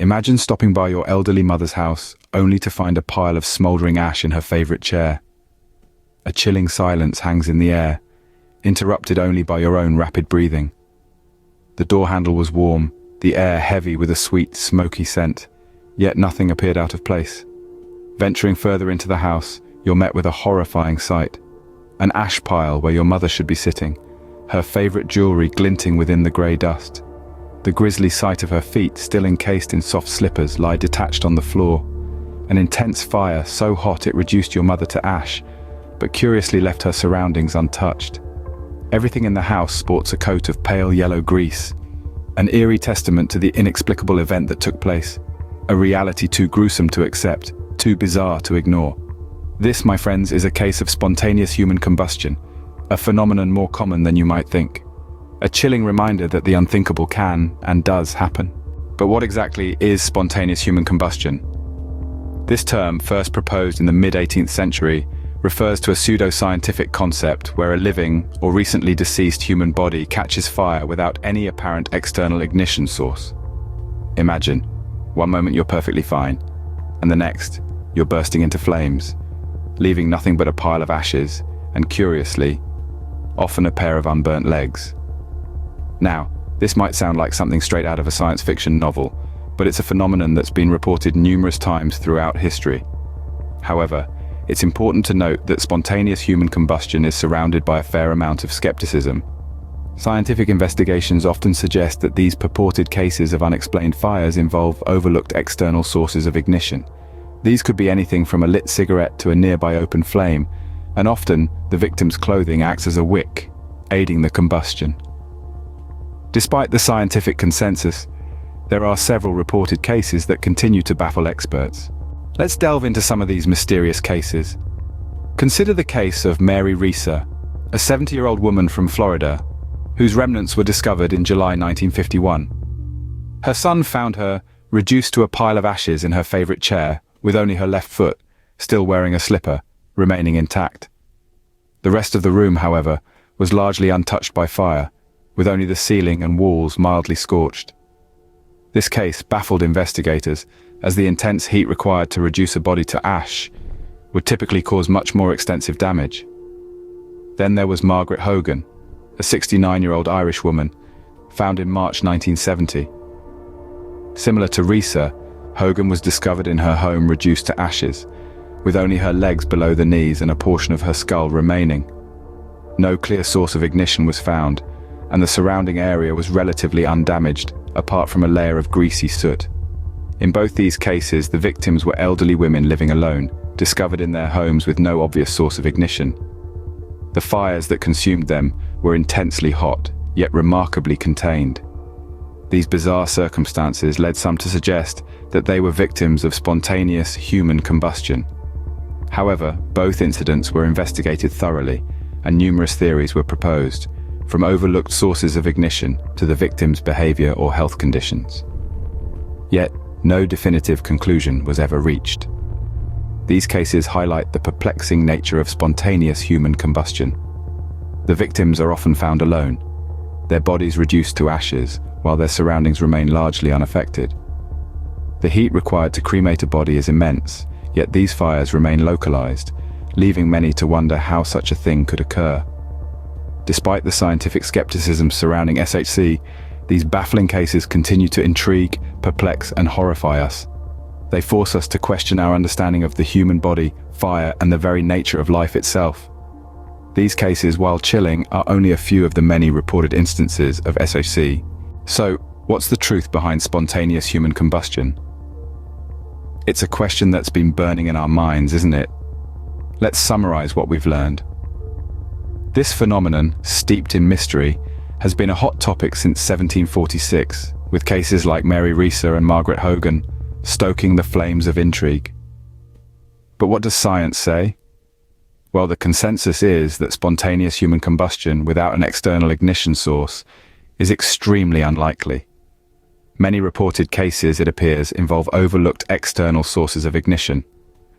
Imagine stopping by your elderly mother's house only to find a pile of smoldering ash in her favorite chair. A chilling silence hangs in the air, interrupted only by your own rapid breathing. The door handle was warm, the air heavy with a sweet, smoky scent, yet nothing appeared out of place. Venturing further into the house, you're met with a horrifying sight. An ash pile where your mother should be sitting, her favorite jewelry glinting within the grey dust. The grisly sight of her feet, still encased in soft slippers, lie detached on the floor. An intense fire, so hot it reduced your mother to ash, but curiously left her surroundings untouched. Everything in the house sports a coat of pale yellow grease, an eerie testament to the inexplicable event that took place, a reality too gruesome to accept, too bizarre to ignore. This, my friends, is a case of spontaneous human combustion, a phenomenon more common than you might think. A chilling reminder that the unthinkable can and does happen. But what exactly is spontaneous human combustion? This term, first proposed in the mid-18th century, refers to a pseudo-scientific concept where a living or recently deceased human body catches fire without any apparent external ignition source. Imagine, one moment you're perfectly fine, and the next, you're bursting into flames, leaving nothing but a pile of ashes, and curiously, often a pair of unburnt legs. Now, this might sound like something straight out of a science fiction novel, but it's a phenomenon that's been reported numerous times throughout history. However, it's important to note that spontaneous human combustion is surrounded by a fair amount of skepticism. Scientific investigations often suggest that these purported cases of unexplained fires involve overlooked external sources of ignition. These could be anything from a lit cigarette to a nearby open flame, and often the victim's clothing acts as a wick, aiding the combustion. Despite the scientific consensus, there are several reported cases that continue to baffle experts. Let's delve into some of these mysterious cases. Consider the case of Mary Reeser, a 70-year-old woman from Florida, whose remnants were discovered in July 1951. Her son found her reduced to a pile of ashes in her favorite chair, with only her left foot, still wearing a slipper, remaining intact. The rest of the room, however, was largely untouched by fire, with only the ceiling and walls mildly scorched. This case baffled investigators, as the intense heat required to reduce a body to ash would typically cause much more extensive damage. Then there was Margaret Hogan, a 69-year-old Irish woman, found in March 1970. Similar to Reeser, Hogan was discovered in her home reduced to ashes, with only her legs below the knees and a portion of her skull remaining. No clear source of ignition was found, and the surrounding area was relatively undamaged, apart from a layer of greasy soot. In both these cases, the victims were elderly women living alone, discovered in their homes with no obvious source of ignition. The fires that consumed them were intensely hot, yet remarkably contained. These bizarre circumstances led some to suggest that they were victims of spontaneous human combustion. However, both incidents were investigated thoroughly, and numerous theories were proposed, from overlooked sources of ignition to the victim's behavior or health conditions. Yet, no definitive conclusion was ever reached. These cases highlight the perplexing nature of spontaneous human combustion. The victims are often found alone, their bodies reduced to ashes, while their surroundings remain largely unaffected. The heat required to cremate a body is immense, yet these fires remain localized, leaving many to wonder how such a thing could occur. Despite the scientific skepticism surrounding SHC, these baffling cases continue to intrigue, perplex, and horrify us. They force us to question our understanding of the human body, fire, and the very nature of life itself. These cases, while chilling, are only a few of the many reported instances of SHC. So, what's the truth behind spontaneous human combustion? It's a question that's been burning in our minds, isn't it? Let's summarize what we've learned. This phenomenon, steeped in mystery, has been a hot topic since 1746, with cases like Mary Reeser and Margaret Hogan stoking the flames of intrigue. But what does science say? Well, the consensus is that spontaneous human combustion without an external ignition source is extremely unlikely. Many reported cases, it appears, involve overlooked external sources of ignition,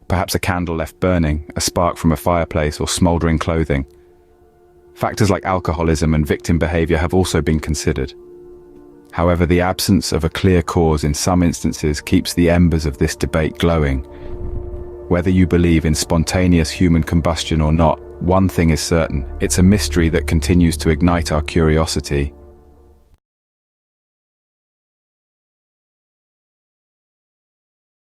perhaps a candle left burning, a spark from a fireplace, or smoldering clothing. Factors like alcoholism and victim behavior have also been considered. However, the absence of a clear cause in some instances keeps the embers of this debate glowing. Whether you believe in spontaneous human combustion or not, one thing is certain: it's a mystery that continues to ignite our curiosity.